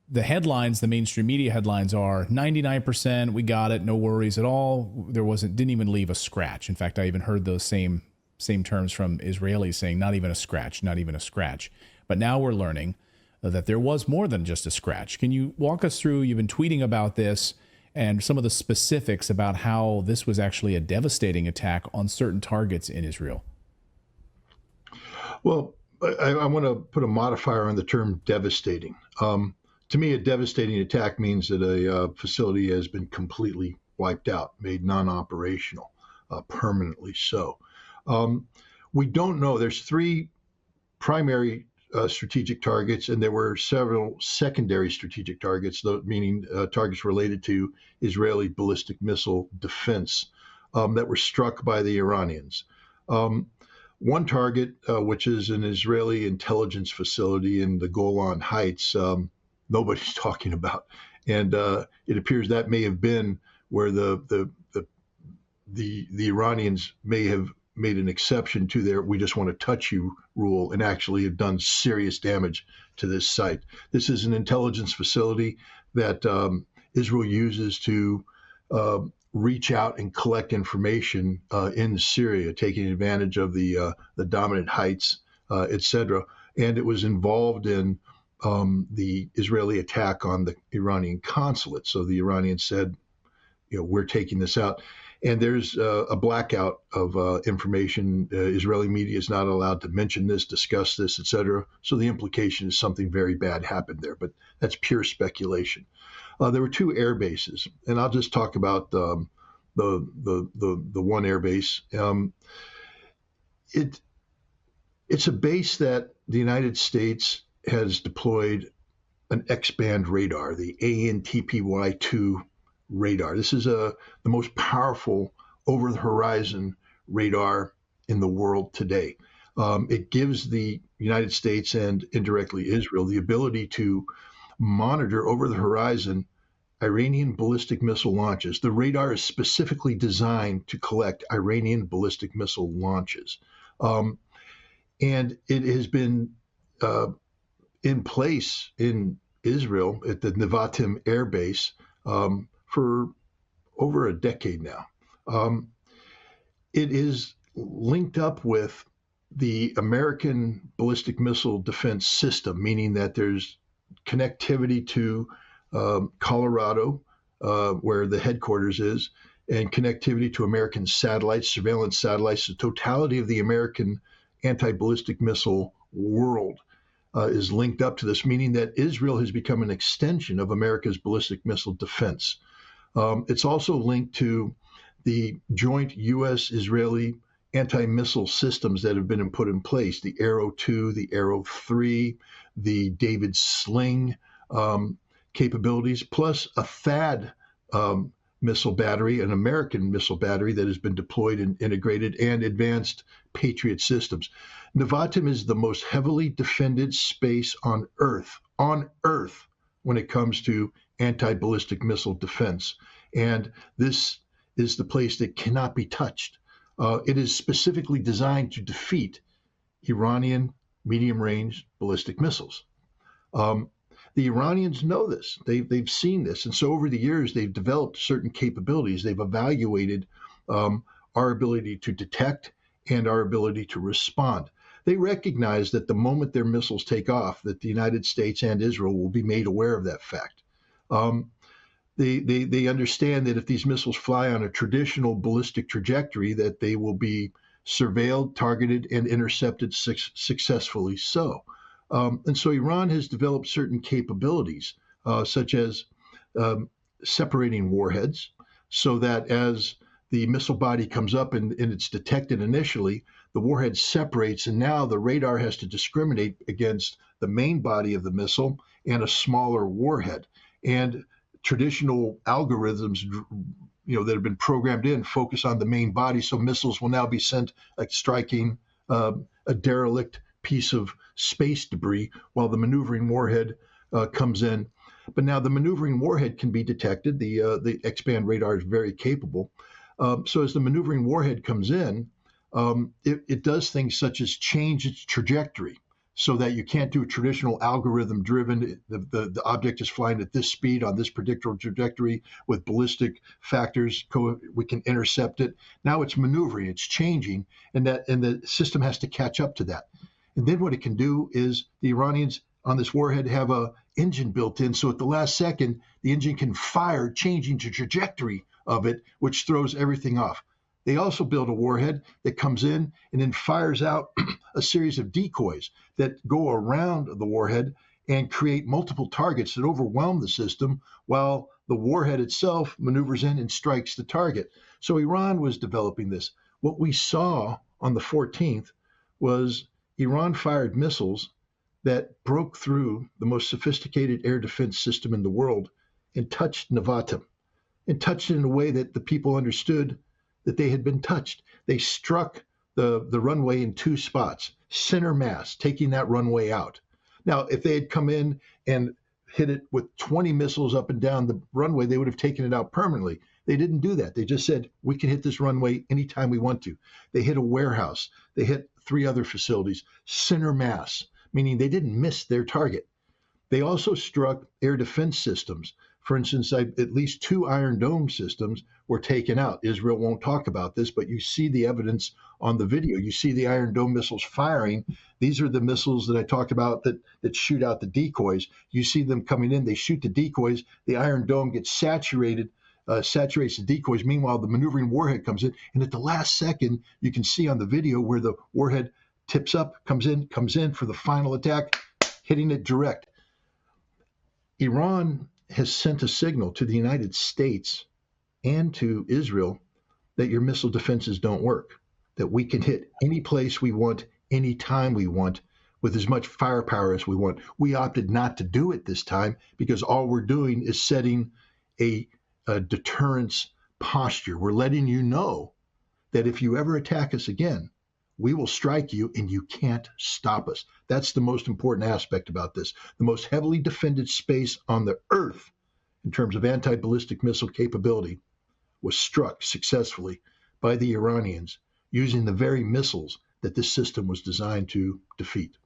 the headlines, the mainstream media headlines are 99%, we got it, no worries at all. Didn't even leave a scratch. In fact, I even heard those same terms from Israelis saying not even a scratch, not even a scratch. But now we're learning that there was more than just a scratch. Can you walk us through, you've been tweeting about this, and some of the specifics about how this was actually a devastating attack on certain targets in Israel? Well, I want to put a modifier on the term devastating. To me, a devastating attack means that a facility has been completely wiped out, made non-operational, permanently so. We don't know. There's three primary strategic targets, and there were several secondary strategic targets, meaning targets related to Israeli ballistic missile defense that were struck by the Iranians. One target, which is an Israeli intelligence facility in the Golan Heights, nobody's talking about, and it appears that may have been where the Iranians may have made an exception to their "we just want to touch you" rule and actually have done serious damage to this site. This is an intelligence facility that Israel uses to reach out and collect information in Syria, taking advantage of the dominant heights, etc. And it was involved in the Israeli attack on the Iranian consulate. So the Iranians said, we're taking this out. And there's a blackout of information. Israeli media is not allowed to mention this, discuss this, etc. So the implication is something very bad happened there, but that's pure speculation. There were two air bases, and I'll just talk about the one air base. It's a base that the United States has deployed an X-band radar, the ANTPY-2 radar. This is the most powerful over-the-horizon radar in the world today. It gives the United States and indirectly Israel the ability to monitor over the horizon Iranian ballistic missile launches. The radar is specifically designed to collect Iranian ballistic missile launches. And it has been in place in Israel at the Nevatim Air Base for over a decade now. It is linked up with the American ballistic missile defense system, meaning that there's connectivity to Colorado, where the headquarters is, and connectivity to American satellites, surveillance satellites. The totality of the American anti-ballistic missile world is linked up to this, meaning that Israel has become an extension of America's ballistic missile defense. It's also linked to the joint U.S.-Israeli anti-missile systems that have been put in place, the Arrow 2, the Arrow 3, the David Sling capabilities, plus a THAAD missile battery, an American missile battery that has been deployed and integrated, and advanced Patriot systems. Nevatim is the most heavily defended space on Earth, when it comes to anti-ballistic missile defense. And this is the place that cannot be touched. It is specifically designed to defeat Iranian medium-range ballistic missiles. The Iranians know this. They've seen this. And so over the years, they've developed certain capabilities. They've evaluated our ability to detect and our ability to respond. They recognize that the moment their missiles take off, that the United States and Israel will be made aware of that fact. They understand that if these missiles fly on a traditional ballistic trajectory, that they will be surveilled, targeted, and intercepted successfully so. And so Iran has developed certain capabilities, such as separating warheads, so that as the missile body comes up and it's detected initially, the warhead separates, and now the radar has to discriminate against the main body of the missile and a smaller warhead. And traditional algorithms, that have been programmed in, focus on the main body, so missiles will now be sent like striking a derelict piece of space debris while the maneuvering warhead comes in. But now the maneuvering warhead can be detected. The X-band radar is very capable. So as the maneuvering warhead comes in, it does things such as change its trajectory. so that you can't do a traditional algorithm driven. The object is flying at this speed on this predictable trajectory with ballistic factors. We can intercept it. Now it's maneuvering, it's changing, and the system has to catch up to that. And then what it can do is the Iranians on this warhead have a engine built in, so at the last second, the engine can fire, changing the trajectory of it, which throws everything off. They also build a warhead that comes in and then fires out a series of decoys that go around the warhead and create multiple targets that overwhelm the system while the warhead itself maneuvers in and strikes the target. So Iran was developing this. What we saw on the 14th was Iran fired missiles that broke through the most sophisticated air defense system in the world and touched Nevatim, and touched it in a way that the people understood that they had been touched. They struck the runway in two spots, center mass, taking that runway out. Now, if they had come in and hit it with 20 missiles up and down the runway, they would have taken it out permanently. They didn't do that. They just said, we can hit this runway anytime we want to. They hit a warehouse. They hit 3 other facilities, center mass, meaning they didn't miss their target. They also struck air defense systems. For instance, at least 2 Iron Dome systems were taken out. Israel won't talk about this, but you see the evidence on the video. You see the Iron Dome missiles firing. These are the missiles that I talked about that shoot out the decoys. You see them coming in. They shoot the decoys. The Iron Dome gets saturates the decoys. Meanwhile, the maneuvering warhead comes in. And at the last second, you can see on the video where the warhead tips up, comes in for the final attack, hitting it direct. Iran has sent a signal to the United States and to Israel that your missile defenses don't work, that we can hit any place we want, any time we want, with as much firepower as we want. We opted not to do it this time because all we're doing is setting a deterrence posture. We're letting you know that if you ever attack us again, we will strike you and you can't stop us. That's the most important aspect about this. The most heavily defended space on the earth in terms of anti-ballistic missile capability was struck successfully by the Iranians using the very missiles that this system was designed to defeat.